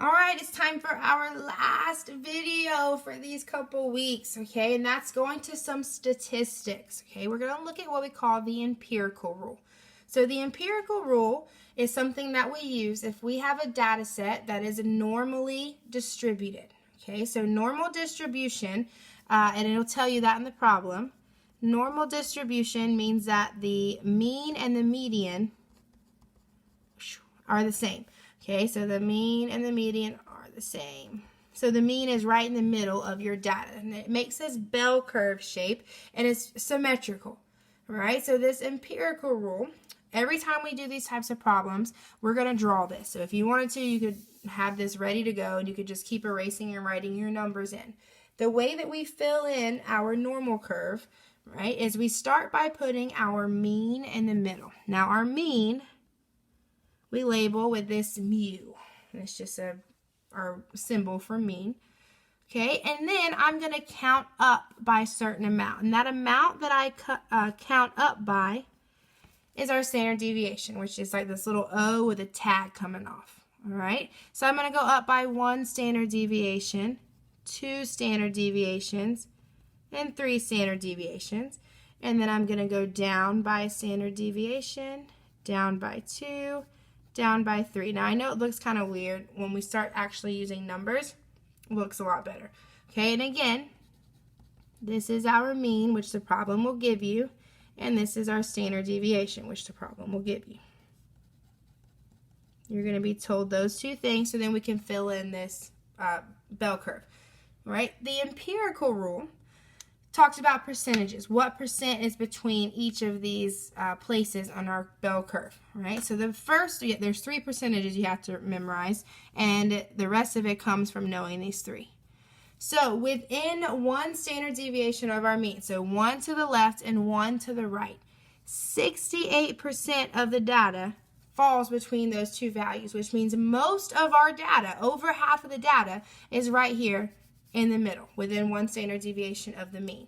All right, it's time for our last video for these couple weeks, okay? And that's going to some statistics, okay? We're going to look at what we call the empirical rule. So the empirical rule is something that we use if we have a data set that is normally distributed, okay? So normal distribution, and it'll tell you that in the problem. Normal distribution means that the mean and the median are the same. Okay, so the mean and the median are the same. So the mean is right in the middle of your data, and it makes this bell curve shape, and it's symmetrical, right? So this empirical rule, every time we do these types of problems, we're going to draw this. So if you wanted to, you could have this ready to go, and you could just keep erasing and writing your numbers in. The way that we fill in our normal curve, right, is we start by putting our mean in the middle. Now our mean we label with this mu. It's just our symbol for mean. Okay, and then I'm going to count up by a certain amount. And that amount that I count up by is our standard deviation, which is like this little O with a tag coming off. All right, so I'm going to go up by 1 standard deviation, 2 standard deviations, and 3 standard deviations. And then I'm going to go down by a standard deviation, down by 2, down by 3. Now I know it looks kind of weird. When we start actually using numbers, it looks a lot better. Okay, and again, this is our mean, which the problem will give you, and this is our standard deviation, which the problem will give you. You're going to be told those two things, so then we can fill in this bell curve. All right, the empirical rule talks about percentages. What percent is between each of these places on our bell curve, right? So the first, there's 3 percentages you have to memorize, and the rest of it comes from knowing these 3. So within 1 standard deviation of our mean, so 1 to the left and 1 to the right, 68% of the data falls between those 2 values, which means most of our data, over half of the data, is right here in the middle, within 1 standard deviation of the mean.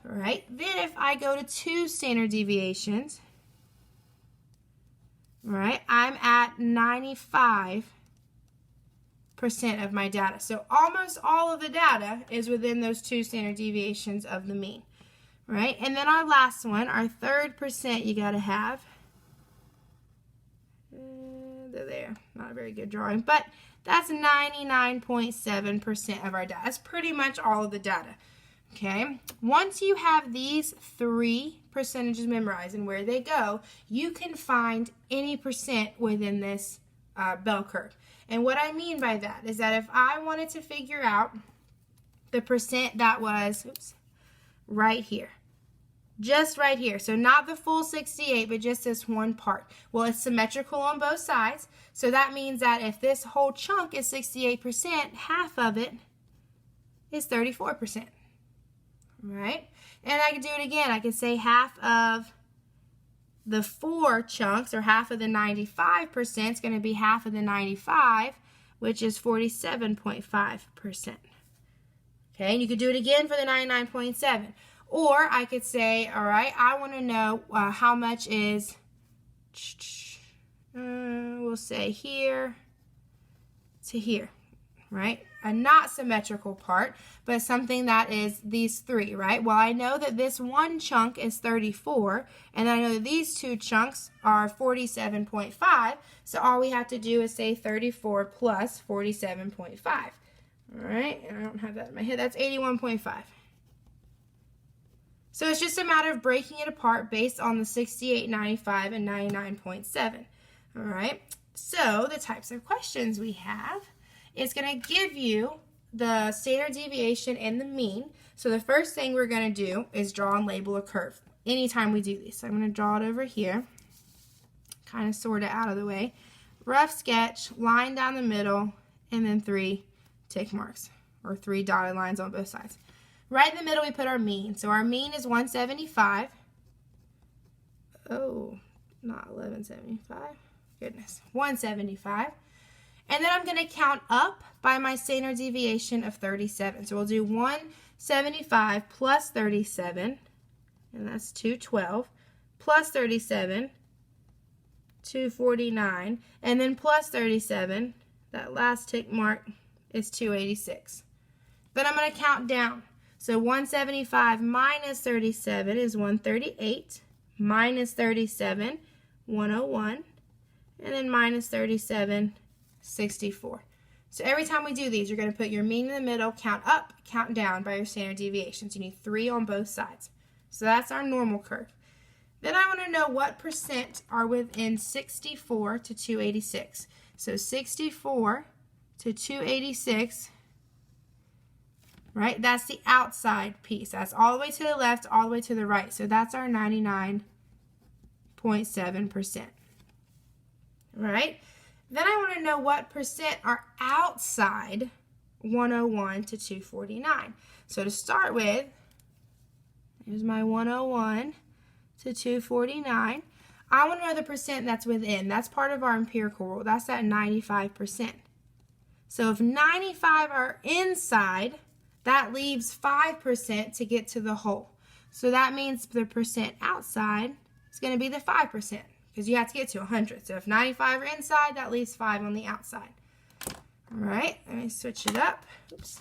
All right, then if I go to 2 standard deviations, all right, I'm at 95% of my data. So almost all of the data is within those 2 standard deviations of the mean. Right, and then our last one, our third percent you got to have. There, not a very good drawing, but that's 99.7% of our data. That's pretty much all of the data. Okay, once you have these 3 percentages memorized and where they go, you can find any percent within this bell curve. And what I mean by that is that if I wanted to figure out the percent that was, right here, just right here, so not the full 68, but just this one part. Well, it's symmetrical on both sides, so that means that if this whole chunk is 68%, half of it is 34%, right? And I could do it again. I could say half of the 4 chunks, or half of the 95%, is going to be half of the 95, which is 47.5%. Okay, and you could do it again for the 99.7. Or I could say, all right, I want to know how much is, we'll say here to here, right? A not symmetrical part, but something that is these 3, right? Well, I know that this one chunk is 34, and I know that these 2 chunks are 47.5, so all we have to do is say 34 plus 47.5, all right? And I don't have that in my head. That's 81.5. So it's just a matter of breaking it apart based on the 68, 95, and 99.7. All right, so the types of questions we have is going to give you the standard deviation and the mean. So the first thing we're going to do is draw and label a curve anytime we do these. So I'm going to draw it over here, kind of sort it out of the way. Rough sketch, line down the middle, and then 3 tick marks, or 3 dotted lines on both sides. Right in the middle, we put our mean. So our mean is 175. Oh, not 1175. Goodness, 175. And then I'm going to count up by my standard deviation of 37. So we'll do 175 plus 37, and that's 212, plus 37, 249, and then plus 37, that last tick mark is 286. Then I'm going to count down. So 175 minus 37 is 138, minus 37, 101, and then minus 37, 64. So every time we do these, you're going to put your mean in the middle, count up, count down by your standard deviations. You need 3 on both sides. So that's our normal curve. Then I want to know what percent are within 64 to 286. So 64 to 286, right? That's the outside piece. That's all the way to the left, all the way to the right. So that's our 99.7%. Right? Then I want to know what percent are outside 101 to 249. So to start with, here's my 101 to 249. I want to know the percent that's within. That's part of our empirical rule. That's at 95%. So if 95 are inside, that leaves 5% to get to the whole. So that means the percent outside is going to be the 5%. Because you have to get to 100. So if 95 are inside, that leaves 5 on the outside. All right, let me switch it up. Oops.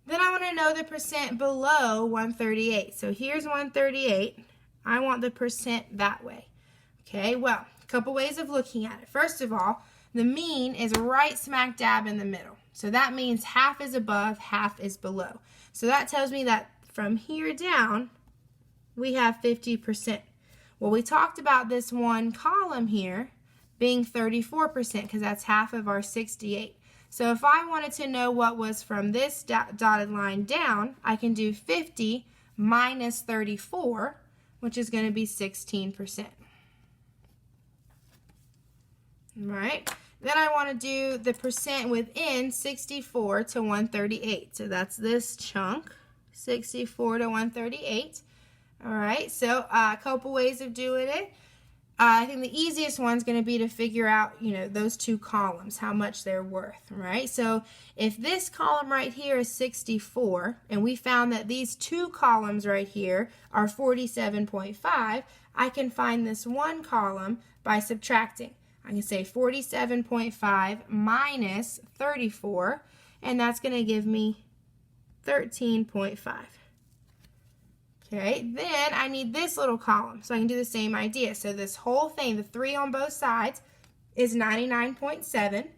Then I want to know the percent below 138. So here's 138. I want the percent that way. Okay, well, a couple ways of looking at it. First of all, the mean is right smack dab in the middle. So that means half is above, half is below. So that tells me that from here down, we have 50%. Well, we talked about this one column here being 34% because that's half of our 68. So if I wanted to know what was from this dotted line down, I can do 50 minus 34, which is going to be 16%. All right. Then I want to do the percent within 64 to 138. So that's this chunk, 64 to 138. All right, so a couple ways of doing it. I think the easiest one's going to be to figure out, those two columns, how much they're worth, right? So if this column right here is 64, and we found that these two columns right here are 47.5, I can find this one column by subtracting. I can say 47.5 minus 34, and that's going to give me 13.5. Okay, then I need this little column, so I can do the same idea. So this whole thing, the 3 on both sides, is 99.7.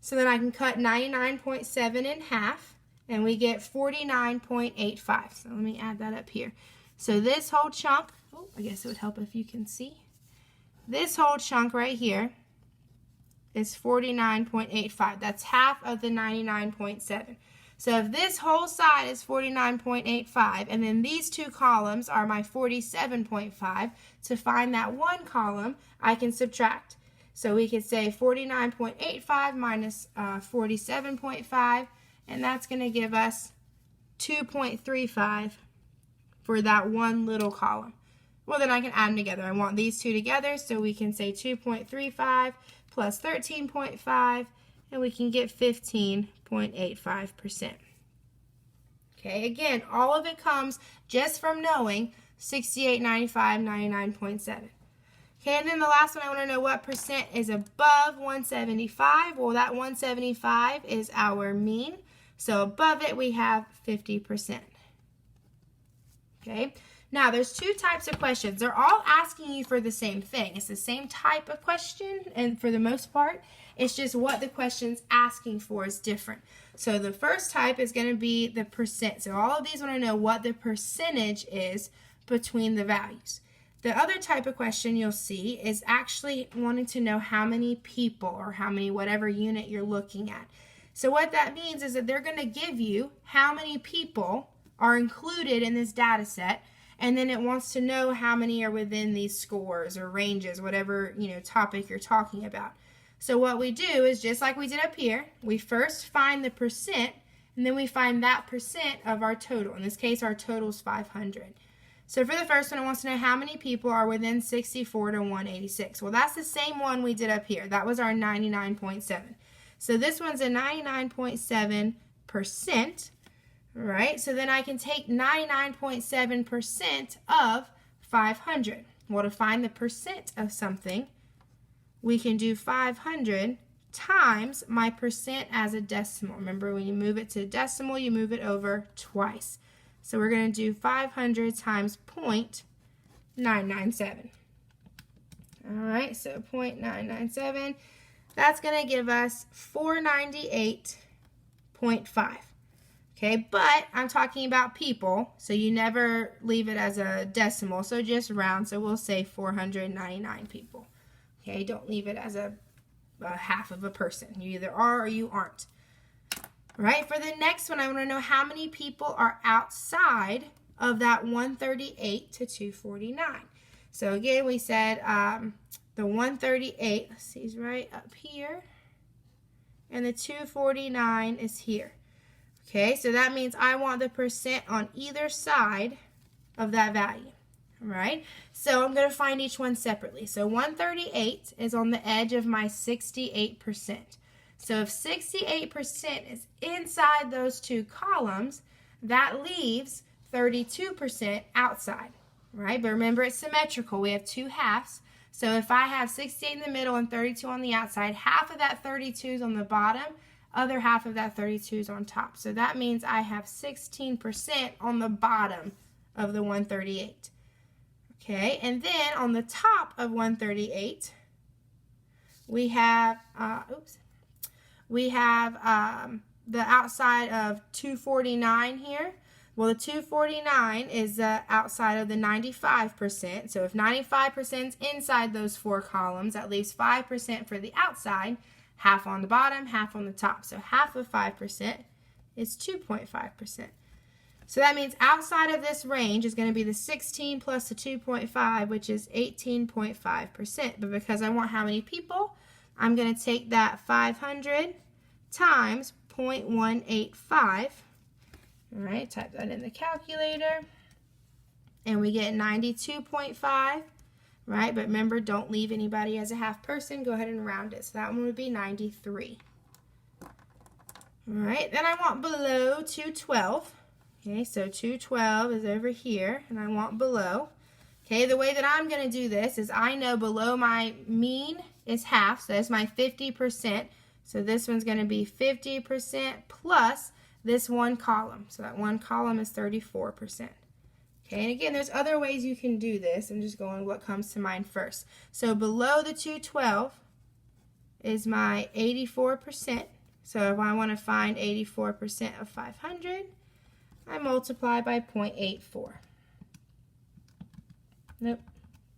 So then I can cut 99.7 in half, and we get 49.85. So let me add that up here. So this whole chunk, I guess it would help if you can see. This whole chunk right here is 49.85. That's half of the 99.7. So if this whole side is 49.85, and then these two columns are my 47.5, to find that one column, I can subtract. So we could say 49.85 minus 47.5, and that's going to give us 2.35 for that one little column. Well, then I can add them together. I want these two together, so we can say 2.35 plus 13.5, and we can get 15.85%. Okay, again, all of it comes just from knowing 68, 95, 99.7. Okay, and then the last one, I want to know what percent is above 175. Well, that 175 is our mean. So above it, we have 50%. Okay, now there's two types of questions. They're all asking you for the same thing. It's the same type of question, and for the most part, it's just what the question's asking for is different. So the first type is going to be the percent. So all of these want to know what the percentage is between the values. The other type of question you'll see is actually wanting to know how many people, or how many whatever unit you're looking at. So what that means is that they're going to give you how many people are included in this data set, and then it wants to know how many are within these scores or ranges, whatever topic you're talking about. So what we do is just like we did up here, we first find the percent, and then we find that percent of our total. In this case, our total is 500. So for the first one, it wants to know how many people are within 64 to 186. Well, that's the same one we did up here. That was our 99.7. So this one's a 99.7%, right? So then I can take 99.7% of 500. Well, to find the percent of something, we can do 500 times my percent as a decimal. Remember, when you move it to a decimal, you move it over twice. So we're going to do 500 times 0.997. All right, so 0.997, that's going to give us 498.5. Okay, but I'm talking about people, so you never leave it as a decimal, so just round. So we'll say 499 people. Okay, don't leave it as a half of a person. You either are or you aren't. All right, for the next one, I want to know how many people are outside of that 138 to 249. So again, we said the 138, let's see, is right up here, and the 249 is here. Okay, so that means I want the percent on either side of that value. All right, so I'm going to find each one separately. So 138 is on the edge of my 68%. So if 68% is inside those two columns, that leaves 32% outside, right? But remember, it's symmetrical. We have two halves. So if I have 68 in the middle and 32 on the outside, half of that 32 is on the bottom, other half of that 32 is on top. So that means I have 16% on the bottom of the 138. Okay, and then on the top of 138, we have, the outside of 249 here. Well, the 249 is the outside of the 95%. So if 95% is inside those four columns, that leaves 5% for the outside, half on the bottom, half on the top. So half of 5% is 2.5%. So that means outside of this range is going to be the 16 plus the 2.5, which is 18.5%. But because I want how many people, I'm going to take that 500 times 0.185. All right, type that in the calculator. And we get 92.5, right? But remember, don't leave anybody as a half person. Go ahead and round it. So that one would be 93. All right, then I want below 212. Okay, so 212 is over here, and I want below. Okay, the way that I'm going to do this is I know below my mean is half, so that's my 50%. So this one's going to be 50% plus this one column. So that one column is 34%. Okay, and again, there's other ways you can do this. I'm just going what comes to mind first. So below the 212 is my 84%. So if I want to find 84% of 500, I multiply by 0.84. Nope,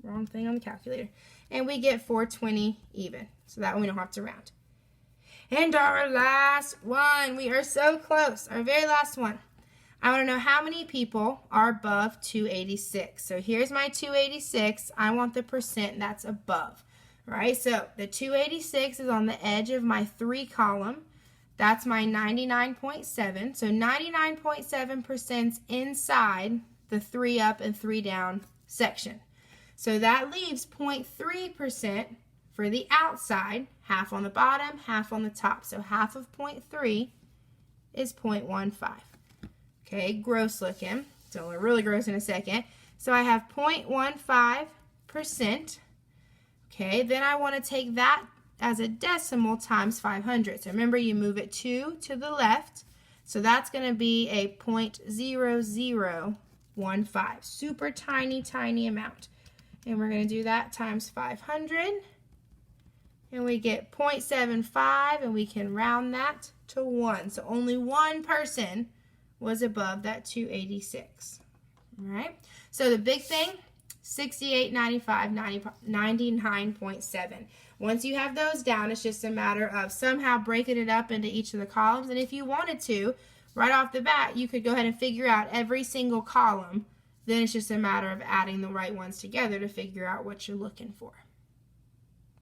wrong thing on the calculator. And we get 420 even. So that one we don't have to round. And our last one, we are so close. Our very last one. I want to know how many people are above 286. So here's my 286. I want the percent that's above. All right, so the 286 is on the edge of my 3 column. That's my 99.7. So 99.7% inside the 3 up and 3 down section. So that leaves 0.3% for the outside, half on the bottom, half on the top. So half of 0.3 is 0.15. Okay, gross looking. So we're really gross in a second. So I have 0.15%. Okay, then I want to take that as a decimal times 500. So remember, you move it 2 to the left. So that's going to be a 0.0015. Super tiny, tiny amount. And we're going to do that times 500. And we get 0.75, and we can round that to 1. So only one person was above that 286. All right. So the big thing, 68, 95, 99.7. Once you have those down, it's just a matter of somehow breaking it up into each of the columns. And if you wanted to, right off the bat, you could go ahead and figure out every single column. Then it's just a matter of adding the right ones together to figure out what you're looking for.